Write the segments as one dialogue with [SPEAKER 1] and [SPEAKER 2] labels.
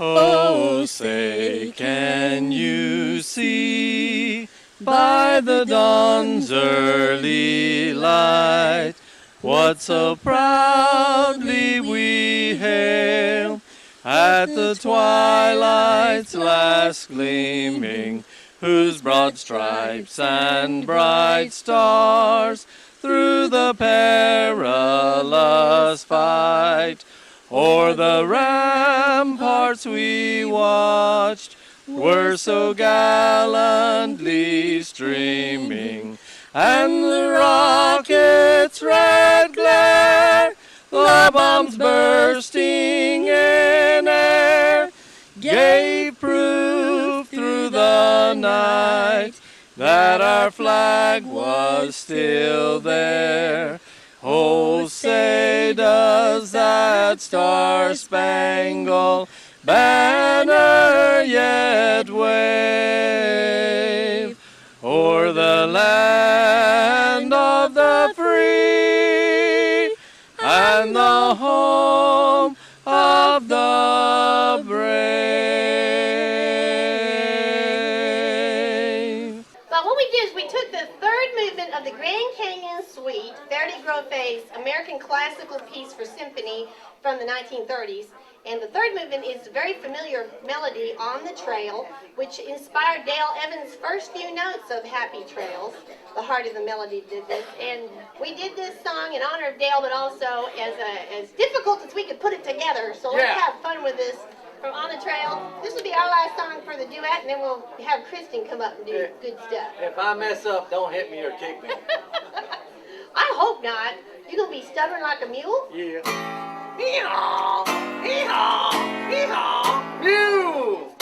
[SPEAKER 1] Oh, say, can you see by the dawn's early light what so proudly we hail at the twilight's last gleaming, whose broad stripes and bright stars through the perilous fight o'er the ramparts we watched were so gallantly streaming, and the rocket's red glare, the bombs bursting in air, gave proof through the night that our flag was still there. Oh, say does that star-spangled banner yet wave o'er the land of the free and the home of the brave?
[SPEAKER 2] But what we did is we took the third movement of the Grand Canyon Suite, Verdi Grofé's American classical piece for symphony from the 1930s, and the third movement is a very familiar melody, On the Trail, which inspired Dale Evans' first few notes of Happy Trails. The heart of the melody did this, and we did this song in honor of Dale, but also as difficult as we could put it together. So let's have fun with this. From On the Trail. This will be our last song for the duet, and then we'll have Kristen come up and do good stuff.
[SPEAKER 1] If I mess up, don't hit me or kick me.
[SPEAKER 2] I hope not. You gonna be stubborn like a mule?
[SPEAKER 1] Yeah. Hee-haw! Hee-haw! Hee-haw! Mule!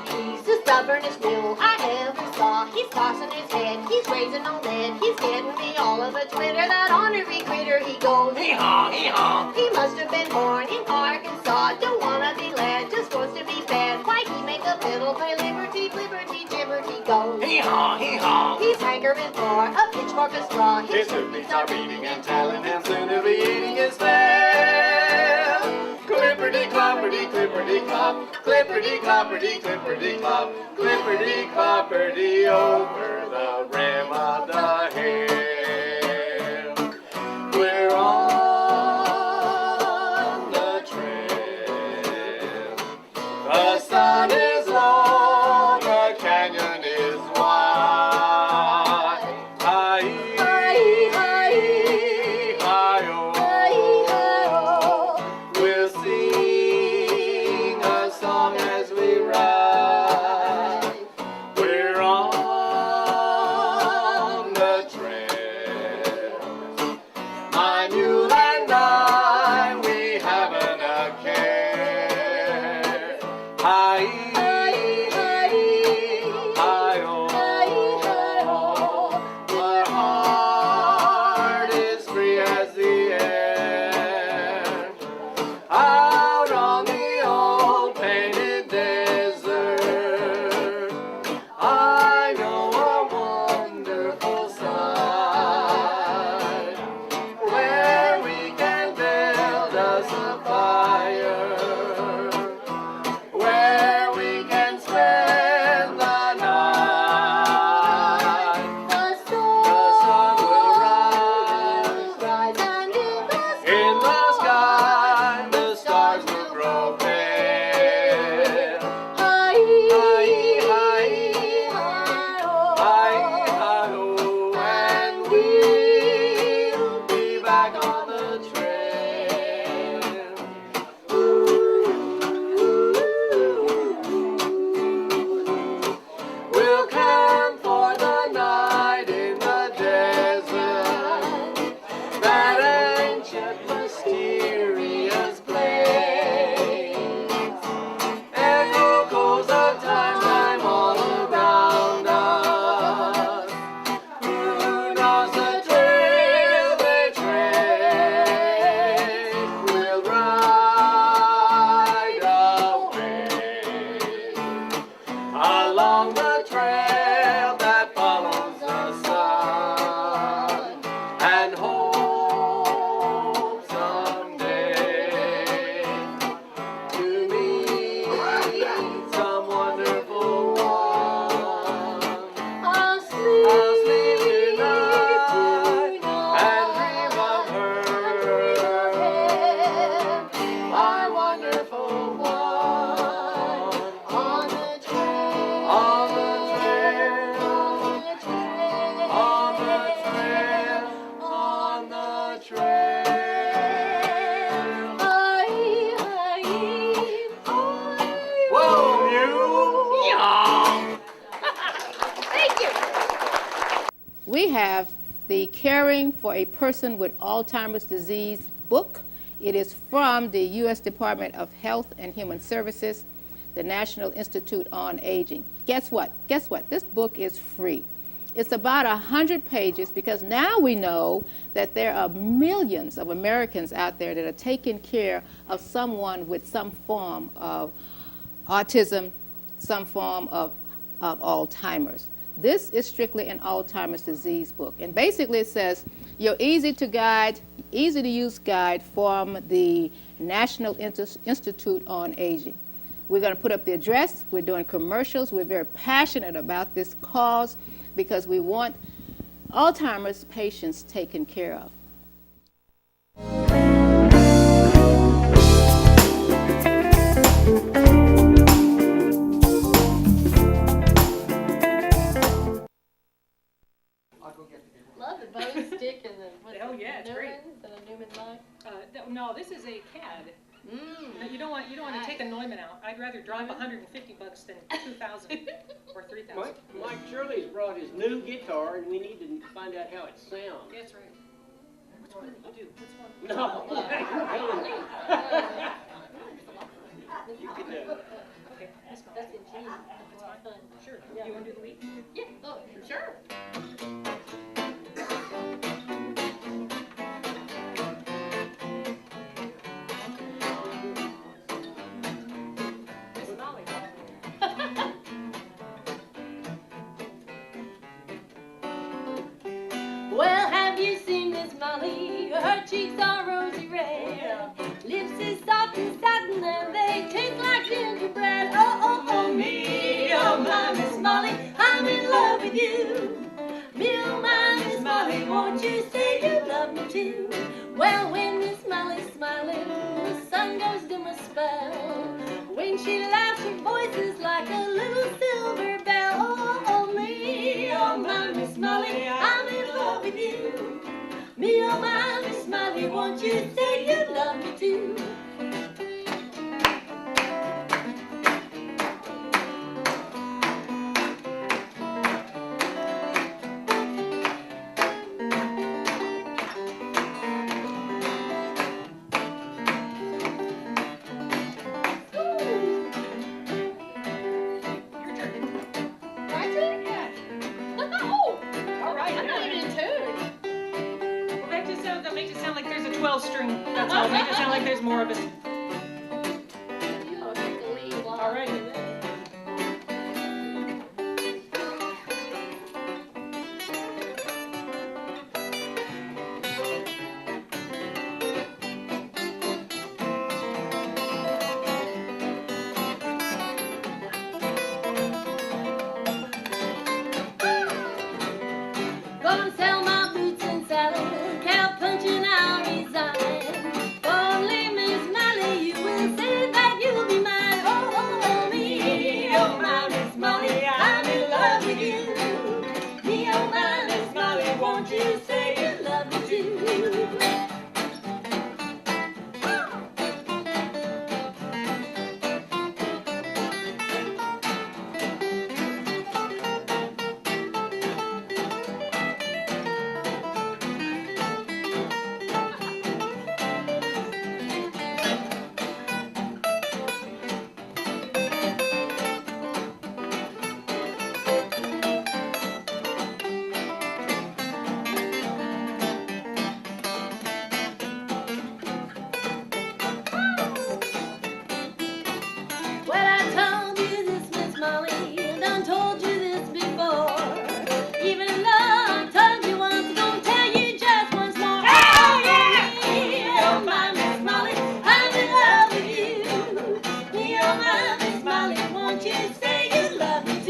[SPEAKER 2] He's the stubbornest mule I ever saw. He's tossing his head, he's raising on lead. He's getting me all of a twitter. That ornery critter, he goes
[SPEAKER 1] Hee-haw! Hee-haw!
[SPEAKER 2] He must have been born in Arkansas. Don't wanna be led, just wants to be fed. Why he make a fiddle play liberty, liberty, liberty goes.
[SPEAKER 1] Hee-haw! Hee-haw!
[SPEAKER 2] He's hankering for a pitchfork of straw.
[SPEAKER 1] His hoofbeats are beating and telling him soon to be eating his tail. Clipperty-clopperty, clipperty-clop, clipperty-clopperty, clipperty-clop, clipperty-clopperty over the rim of the hill. We're on the trail. The sun is long, the canyon is wide. We'll sing a song as we ride. We're on the along the trail that follows the sun, and hope someday to meet some wonderful one.
[SPEAKER 2] I'll
[SPEAKER 1] I'll
[SPEAKER 2] sleep
[SPEAKER 1] sleep tonight and
[SPEAKER 2] tonight.
[SPEAKER 1] dream of her, my wonderful one.
[SPEAKER 2] On the trail,
[SPEAKER 1] On the trail,
[SPEAKER 2] on the trail,
[SPEAKER 1] on the trail, on the trail. Whoa, you!
[SPEAKER 2] Thank you.
[SPEAKER 3] We have the Caring for a Person with Alzheimer's Disease book. It is from the U.S. Department of Health and Human Services, the National Institute on Aging. Guess what? Guess what? This book is free. It's about 100 pages because now we know that there are millions of Americans out there that are taking care of someone with some form of autism, some form of Alzheimer's. This is strictly an Alzheimer's disease book. And basically it says your easy to use guide from the National Institute on Aging. We're going to put up the address. We're doing commercials. We're very passionate about this cause because we want Alzheimer's patients taken care of.
[SPEAKER 2] Love the bow stick and the
[SPEAKER 4] Oh, yeah, it's great.
[SPEAKER 2] Newmans and a Newman mug.
[SPEAKER 4] No, this is a CAD. You don't want to take a Neumann out. I'd rather drop $150 than 2,000 or 3,000.
[SPEAKER 5] Mike Shirley's brought his new guitar, and we need to find out how it sounds.
[SPEAKER 4] That's right. Which one did you do? Which one?
[SPEAKER 5] No, you're killing me. You can do it.
[SPEAKER 4] Okay, that's fine.
[SPEAKER 2] That's in G. That's fun.
[SPEAKER 4] Sure. You want to do the lead?
[SPEAKER 2] Yeah. Oh, sure.
[SPEAKER 4] Miss Molly.
[SPEAKER 6] Well, have you seen Miss Molly? Her cheeks are rosy red. Lips is soft and satin and they taste like gingerbread. Oh, oh, oh, me, oh, my Miss Molly, I'm in love with you. Me, oh, my Miss Molly, won't you say you love me too? Well, when Miss Molly's smiling, the sun goes dim a spell. When she laughs, her voice is like a little silver bell. Oh, oh, me, oh, my Miss Molly, I'm in love with you. Me, oh, my Miss Molly, won't you say you love me too?
[SPEAKER 2] My turn? Yeah. Oh,
[SPEAKER 4] All right.
[SPEAKER 2] I'm not even in tune.
[SPEAKER 4] Well, that makes it sound like there's a 12-string. That's all. Make it sound like there's more of it.
[SPEAKER 2] I'll take the lead while
[SPEAKER 4] All
[SPEAKER 2] I
[SPEAKER 4] right.
[SPEAKER 2] do this.
[SPEAKER 6] Gonna sell my boots and saddle, cow punching I'll resign. Only Miss Molly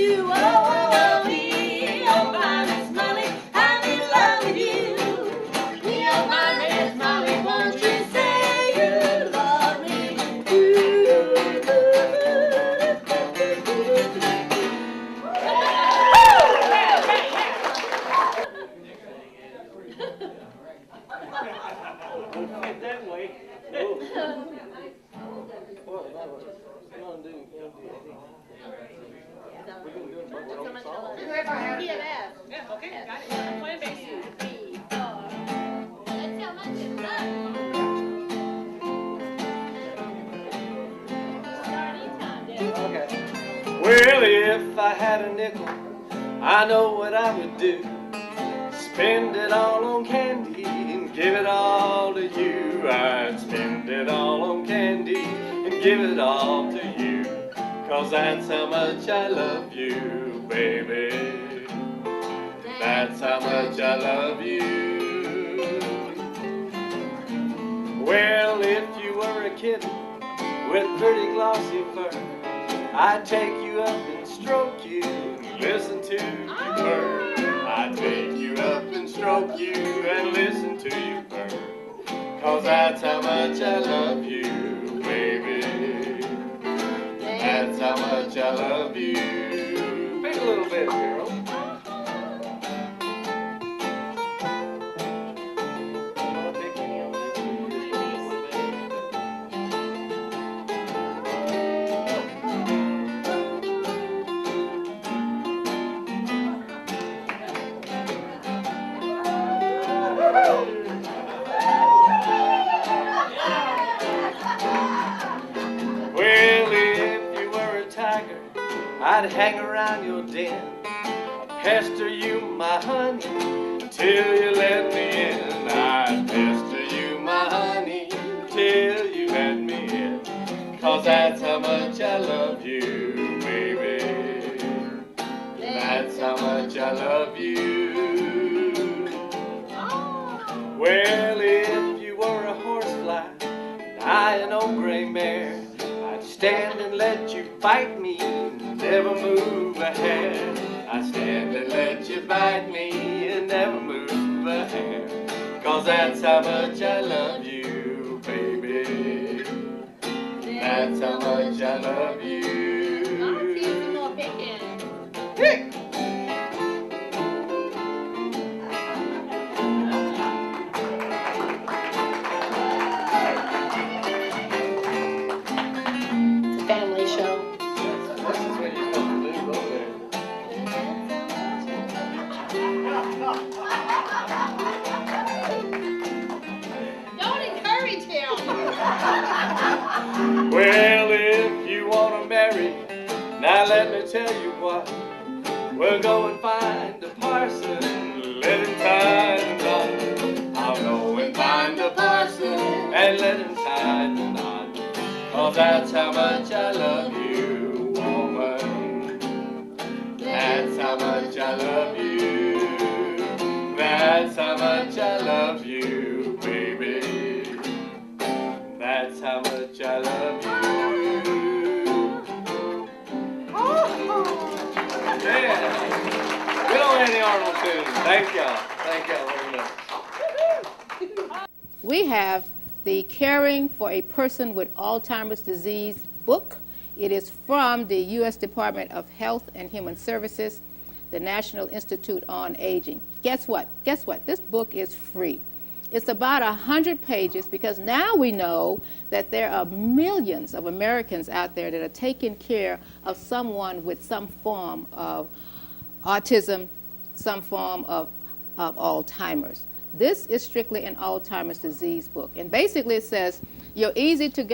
[SPEAKER 6] too. Oh, oh, oh, me, oh, my Miss Molly, I'm in love with you. Me, oh, my Miss Molly, won't you say you love me?
[SPEAKER 5] Don't fit that way. Oh.
[SPEAKER 2] PNF.
[SPEAKER 4] Yeah, okay, got it. I'm playing bass.
[SPEAKER 2] 2, 3, 4. That's how much you love me.
[SPEAKER 1] Well, if I had a nickel, I know what I would do. Spend it all on candy and give it all to you. I'd spend it all on candy and give it all to you. 'Cause that's how much I love you, baby. That's how much I love you. Well, if you were a kitten with pretty glossy fur, I'd take you up and stroke you and listen to you purr. I'd take you up and stroke you and listen to you purr. 'Cause that's how much I love you, baby. That's how much I love you. Sing a little bit, girl. Well, if you were a tiger, I'd hang around your den, pester you, my honey, till you let me in. I'd pester you, my honey, till you let me in. 'Cause that's how much I love you, baby. That's how much I love you. Well, if you were a horsefly, and I an old gray mare, I'd stand and let you bite me, never move a hair. I'd stand and let you bite me and never move a hair. 'Cause that's how much I love you, baby. That's how much I love you.
[SPEAKER 2] I'll see some more picking. Family show.
[SPEAKER 1] This is what you're supposed to do, okay?
[SPEAKER 2] Don't encourage him.
[SPEAKER 1] Well, if you want to marry, now let me tell you what. We'll go and find a parson, let him tie the knot. I'll go and find a parson and let him tie the knot. 'Cause that's how much I love you, woman. That's how much I love you. That's how much I love you, baby. That's how much I love you. Yeah. Good old Annie Arnold tune. Thank y'all. Thank y'all very much.
[SPEAKER 3] We have the Caring for a Person with Alzheimer's Disease book. It is from the U.S. Department of Health and Human Services, the National Institute on Aging. Guess what? Guess what? This book is free. It's about 100 pages because now we know that there are millions of Americans out there that are taking care of someone with some form of autism, some form of Alzheimer's. This is strictly an Alzheimer's disease book. And basically it says your easy to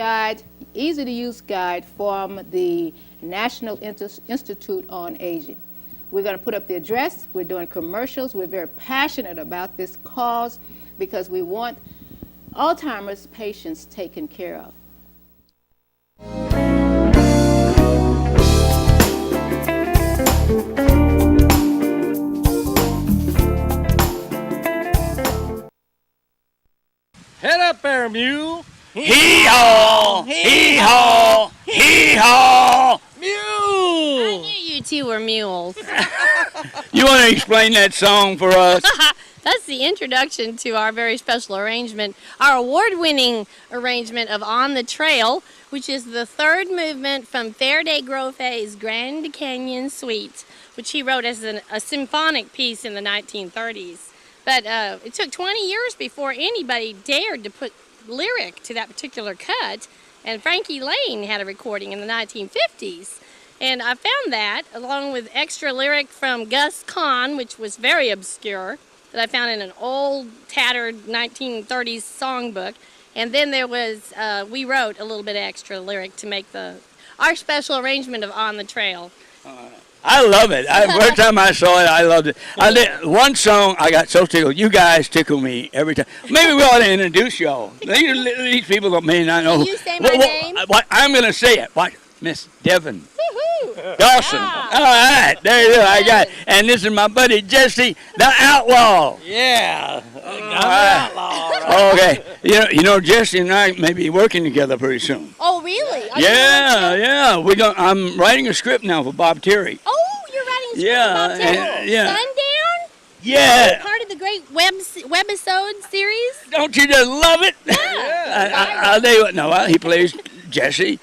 [SPEAKER 3] use guide from the National Institute on Aging. We're going to put up the address. We're doing commercials. We're very passionate about this cause because we want Alzheimer's patients taken care of.
[SPEAKER 1] Head up there, mule.
[SPEAKER 7] Hee-haw! Hee-haw! Hee-haw!
[SPEAKER 6] I knew you two were mules.
[SPEAKER 7] You want to explain that song for us?
[SPEAKER 6] That's the introduction to our very special arrangement, our award-winning arrangement of On the Trail, which is the third movement from Faraday Groffe's Grand Canyon Suite, which he wrote as a symphonic piece in the 1930s. But it took 20 years before anybody dared to put lyric to that particular cut, and Frankie Lane had a recording in the 1950s. And I found that, along with extra lyric from Gus Kahn, which was very obscure, that I found in an old, tattered 1930s songbook. And then there was, we wrote a little bit extra lyric to make our special arrangement of On the Trail.
[SPEAKER 7] I love it. First time I saw it, I loved it. I did one song. I got so tickled. You guys tickle me every time. Maybe we ought to introduce y'all. These people may not know.
[SPEAKER 6] Can you say my name?
[SPEAKER 7] I'm going to say it. Watch, Miss Devon.
[SPEAKER 6] Woohoo!
[SPEAKER 7] Dawson.
[SPEAKER 6] Yeah.
[SPEAKER 7] All right, there you go. I got it. And this is my buddy Jessie, the Outlaw.
[SPEAKER 8] Yeah, I'm an outlaw.
[SPEAKER 7] Okay. You know, Jessie and I may be working together pretty soon.
[SPEAKER 6] Oh, really? Are
[SPEAKER 7] Yeah. I'm writing a script now for Bob Terry.
[SPEAKER 6] Oh, you're writing a script
[SPEAKER 7] Yeah,
[SPEAKER 6] about Devon.
[SPEAKER 7] yeah.
[SPEAKER 6] Sundown?
[SPEAKER 7] Yeah.
[SPEAKER 6] Part of the great webisode series?
[SPEAKER 7] Don't you just love it?
[SPEAKER 6] Yeah.
[SPEAKER 7] I'll tell you what. No, he plays Jessie.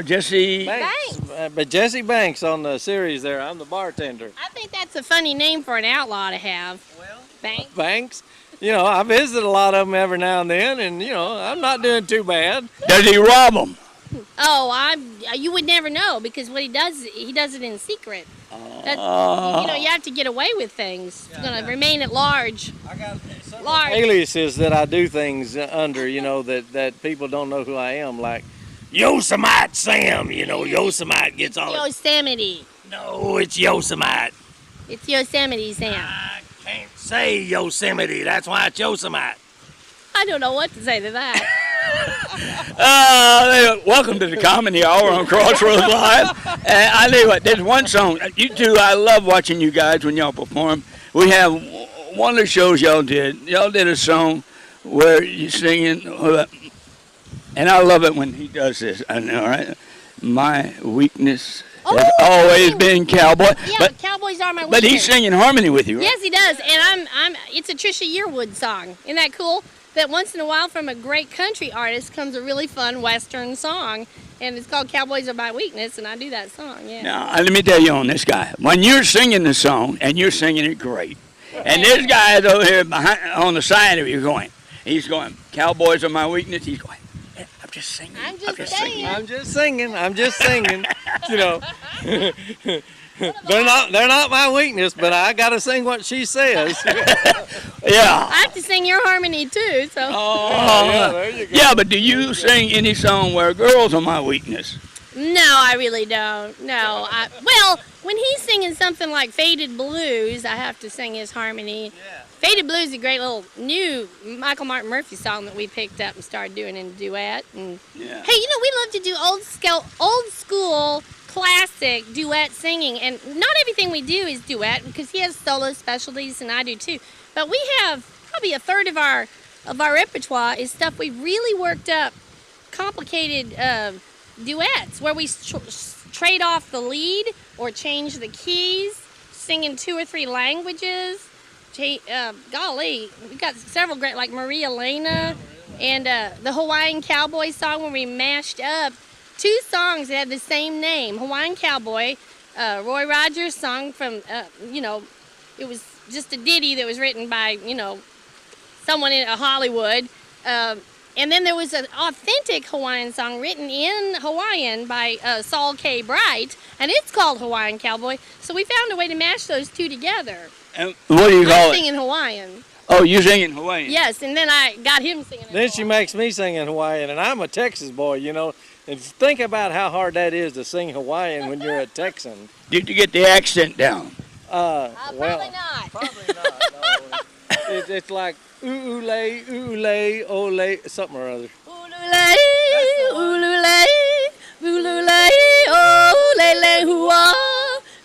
[SPEAKER 7] Jesse.
[SPEAKER 8] Banks. But Jesse Banks on the series there. I'm the bartender.
[SPEAKER 6] I think that's a funny name for an outlaw to have. Well, Banks.
[SPEAKER 8] Banks. You know, I visit a lot of them every now and then, and, you know, I'm not doing too bad.
[SPEAKER 7] Does he rob them?
[SPEAKER 6] Oh, you would never know, because what he does it in secret. You know, you have to get away with things. It's going to remain at large.
[SPEAKER 8] I got
[SPEAKER 6] Large.
[SPEAKER 8] aliases that I do things under, you know, that people don't know who I am, like Yosemite Sam, you know, Yosemite gets all
[SPEAKER 6] Yosemite.
[SPEAKER 8] No, it's Yosemite.
[SPEAKER 6] It's Yosemite Sam.
[SPEAKER 8] I can't say Yosemite, that's why it's Yosemite.
[SPEAKER 6] I don't know what to say to that.
[SPEAKER 7] Welcome to the Comedy Hour on Crossroads Live. I tell you what, there's one song. You two, I love watching you guys when y'all perform. We have one of the shows y'all did. Y'all did a song where you're singing, and I love it when he does this. I know, right? My weakness has always been cowboy.
[SPEAKER 6] Yeah, cowboys are my weakness.
[SPEAKER 7] But he's singing harmony with you, right?
[SPEAKER 6] Yes, he does. And it's a Trisha Yearwood song. Isn't that cool? That once in a while from a great country artist comes a really fun Western song. And it's called Cowboys Are My Weakness, and I do that song, yeah.
[SPEAKER 7] Now, let me tell you on this guy. When you're singing the song, and you're singing it great, and this guy is over here on the side of you he's going, Cowboys Are My Weakness. He's going, yeah, I'm just singing.
[SPEAKER 6] I'm just saying.
[SPEAKER 8] I'm just singing. You know, they're not my weakness, but I gotta sing what she says.
[SPEAKER 7] Yeah.
[SPEAKER 6] I have to sing your harmony too, so.
[SPEAKER 8] Yeah, there you go.
[SPEAKER 7] Yeah, but do you sing any song where girls are my weakness?
[SPEAKER 6] No, I really don't. No. Well, when he's singing something like Faded Blues, I have to sing his harmony.
[SPEAKER 8] Yeah.
[SPEAKER 6] Faded Blues is a great little new Michael Martin Murphey song that we picked up and started doing in a duet. And
[SPEAKER 7] Yeah.
[SPEAKER 6] hey, you know, we love to do old school classic duet singing, and not everything we do is duet, because he has solo specialties and I do too. But we have probably a third of our repertoire is stuff we've really worked up, complicated duets where we trade off the lead or change the keys, sing in 2 or 3 languages. Golly, we've got several great, like Maria Elena and the Hawaiian Cowboy song, where we mashed up 2 songs that had the same name, Hawaiian Cowboy, Roy Rogers' song from, you know, it was just a ditty that was written by, you know, someone in Hollywood. And then there was an authentic Hawaiian song written in Hawaiian by Saul K. Bright, and it's called Hawaiian Cowboy. So we found a way to mash those 2 together.
[SPEAKER 7] And what do you call
[SPEAKER 6] I
[SPEAKER 7] it?
[SPEAKER 6] sing in Hawaiian.
[SPEAKER 7] Oh, you sing in Hawaiian?
[SPEAKER 6] Yes, and then I got him singing in
[SPEAKER 8] Then she
[SPEAKER 6] Hawaiian.
[SPEAKER 8] makes me sing in Hawaiian, and I'm a Texas boy, you know. And think about how hard that is to sing Hawaiian when you're a Texan.
[SPEAKER 7] Did you get the accent down?
[SPEAKER 8] Well,
[SPEAKER 6] Probably not.
[SPEAKER 8] probably not. No. It's like oolule, ole, something or other.
[SPEAKER 6] Ululei, ululei, ululei, oh, lele hua,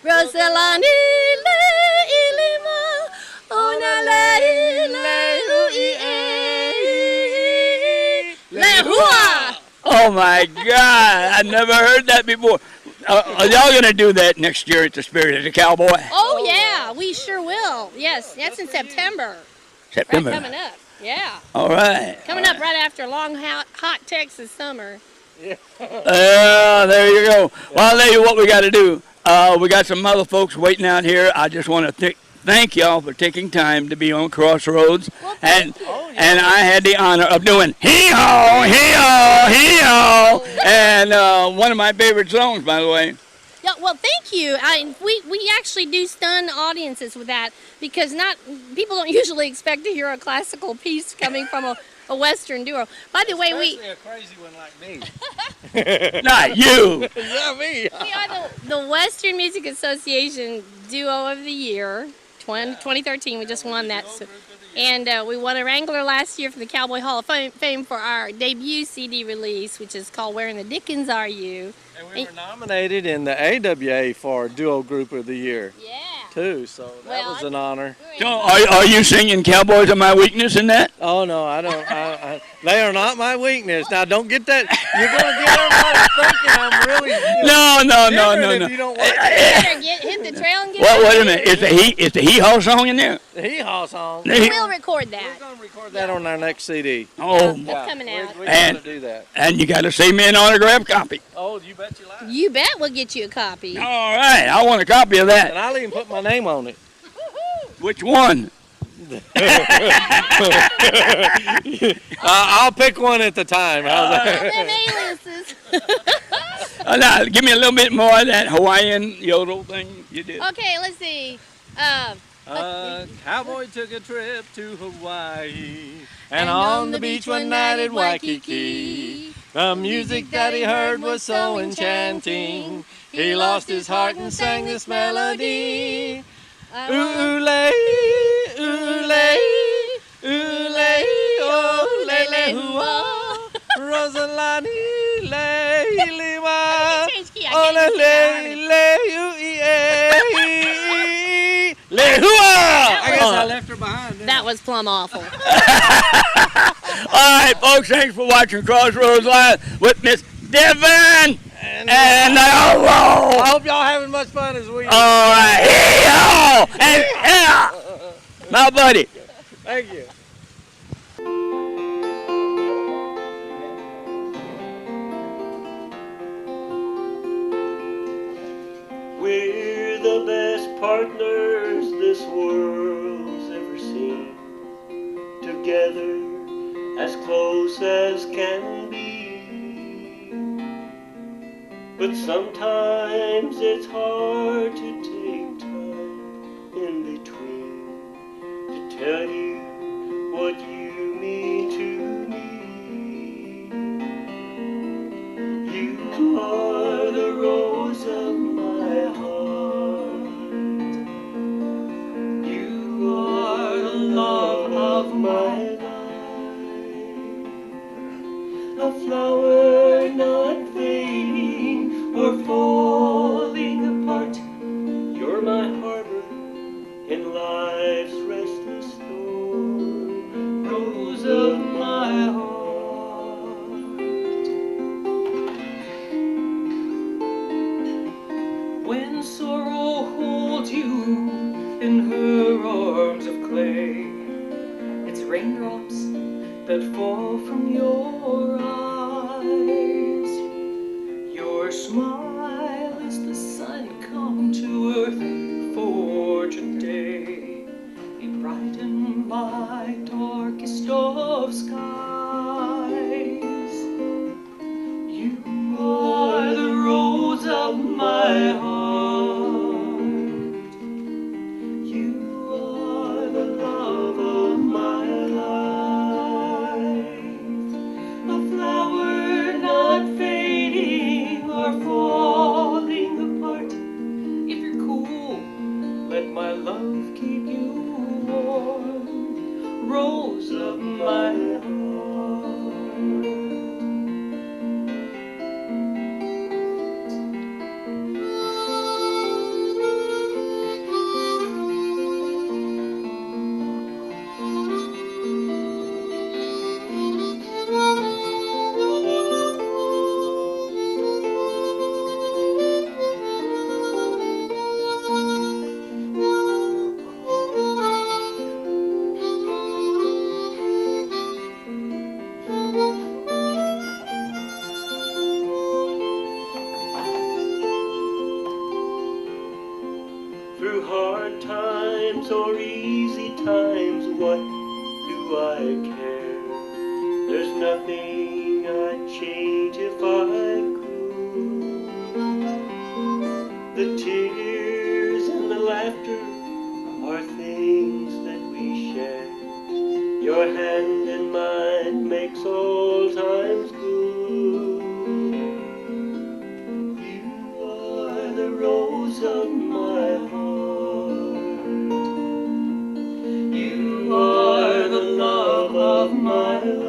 [SPEAKER 6] Rosalani, le ilima, ona le hua.
[SPEAKER 7] Oh, my God. I never heard that before. Are y'all going to do that next year at the Spirit of the Cowboy?
[SPEAKER 6] Oh, yeah, we sure will. Yes, that's in September.
[SPEAKER 7] September.
[SPEAKER 6] Right, coming up. Yeah.
[SPEAKER 7] All right.
[SPEAKER 6] Coming up right after a long, hot Texas summer.
[SPEAKER 7] There you go. Well, I'll tell you what we got to do. We got some other folks waiting out here. I just want to thank y'all for taking time to be on Crossroads.
[SPEAKER 6] Well,
[SPEAKER 7] and I had the honor of doing hee-haw, hee-haw, hee-haw. And one of my favorite songs, by the way.
[SPEAKER 6] Yeah, well, thank you. We actually do stun audiences with that because people don't usually expect to hear a classical piece coming from a Western duo. By the way,
[SPEAKER 8] Especially a crazy one like me.
[SPEAKER 7] Not you.
[SPEAKER 8] Yeah, me.
[SPEAKER 6] we are the Western Music Association Duo of the Year, 2013. We just won that. And we won a Wrangler last year for the Cowboy Hall of Fame for our debut CD release, which is called Where in the Dickens Are You?
[SPEAKER 8] And we were nominated in the AWA for Duo Group of the Year.
[SPEAKER 6] Yeah.
[SPEAKER 8] Too, so that was an honor.
[SPEAKER 7] So are you singing Cowboys Are My Weakness in that?
[SPEAKER 8] Oh, no, I don't. They are not my weakness. Now, don't get that. You're going to get everybody thinking I'm really.
[SPEAKER 7] No.
[SPEAKER 8] If you don't
[SPEAKER 6] Better hit the trail and get
[SPEAKER 7] Wait a minute. Is the hee-haw song in there?
[SPEAKER 8] The hee-haw song.
[SPEAKER 6] We'll record that.
[SPEAKER 8] We're going to record that on our next CD.
[SPEAKER 7] Oh,
[SPEAKER 6] That's coming out.
[SPEAKER 8] We got to do that.
[SPEAKER 7] and you got to save me an autographed copy.
[SPEAKER 8] Oh, you bet you like.
[SPEAKER 6] You bet we'll get you a copy.
[SPEAKER 7] All right. I want a copy of that.
[SPEAKER 8] And I'll even put my name on it.
[SPEAKER 7] Which one?
[SPEAKER 8] I'll pick one at the time. How's that?
[SPEAKER 6] Them aliases.
[SPEAKER 7] Now, give me a little bit more of that Hawaiian yodel thing you did.
[SPEAKER 6] Okay, let's see.
[SPEAKER 8] Cowboy took a trip to Hawaii, and on the beach one night at Waikiki, the music that he heard was so enchanting, he lost his heart and sang this melody. Oolay, oolay, oolay, oh, lele, hua, Rosalani, le, lima, oh, lele, le, hua. I guess I left her behind.
[SPEAKER 6] That was plumb awful.
[SPEAKER 7] All right, folks, thanks for watching Crossroads Live with Miss Devon and Outlaw.
[SPEAKER 8] I hope y'all having much fun as we are.
[SPEAKER 7] All right, hee-haw, and yeah, my buddy.
[SPEAKER 8] Thank you.
[SPEAKER 5] We're the best partners this world's ever seen. Together, as close as can be. But sometimes it's hard to take time in between to tell you what you mean to me. You are the rose of my heart. You are the love of my life. A flower not fading or falling apart. You're my harbor in life's restless storm. Rose of my heart. When sorrow holds you in her arms of clay, it's raindrops that fall from your eyes. Your smile is the sun come to earth for today. It brightened my darkest of skies. You are the rose of my heart. You are the love of my life. A flower not fading or falling apart. If you're cool, let my love keep you warm. Rose of my heart.
[SPEAKER 9] Through hard times or easy times, what do I care? There's nothing I'd change if I could. The tears and the laughter are things that we share. Your hand in mine makes all times good. You are the rose of my heart. You are the love of my life.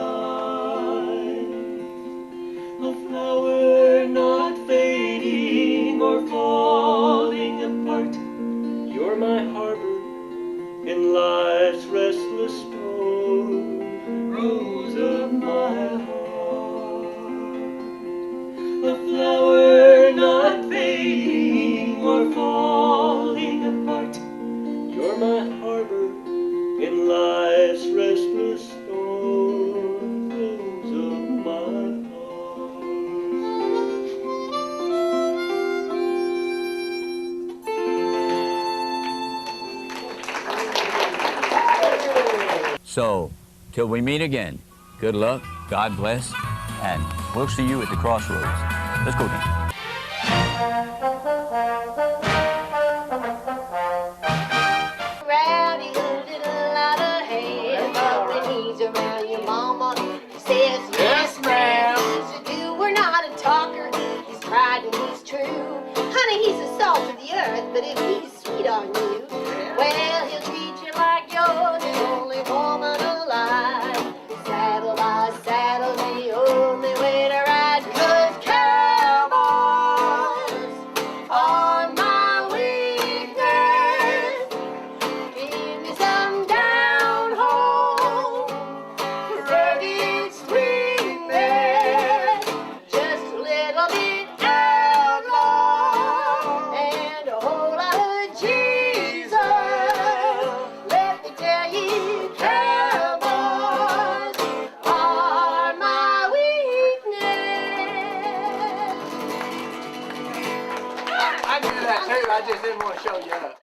[SPEAKER 9] A flower not fading or falling apart. You're my harbor in life's restless storm. Rose of my heart. A flower not fading or falling apart. You're my harbor in life's restless storm. Rose of my heart.
[SPEAKER 7] So, till we meet again, good luck, God bless, and we'll see you at the Crossroads. Let's go then.
[SPEAKER 2] Rowdy little lot of hair, but when he's around your mama, he says, yes, ma'am. He's a doer, not a talker. He's tried and he's true. Honey, he's the salt of the earth, but if he's sweet on you, well, he'll treat you like you're the only woman alive. Saddle by saddle, the only way to ride, 'cause cowboys are my weakness. Give me some down home, rugged sweetness, just a little bit outlaw, and a whole lot of Jesus. Let me tell you, cowboys are my weakness.
[SPEAKER 5] I knew that too, I just didn't want to show you up.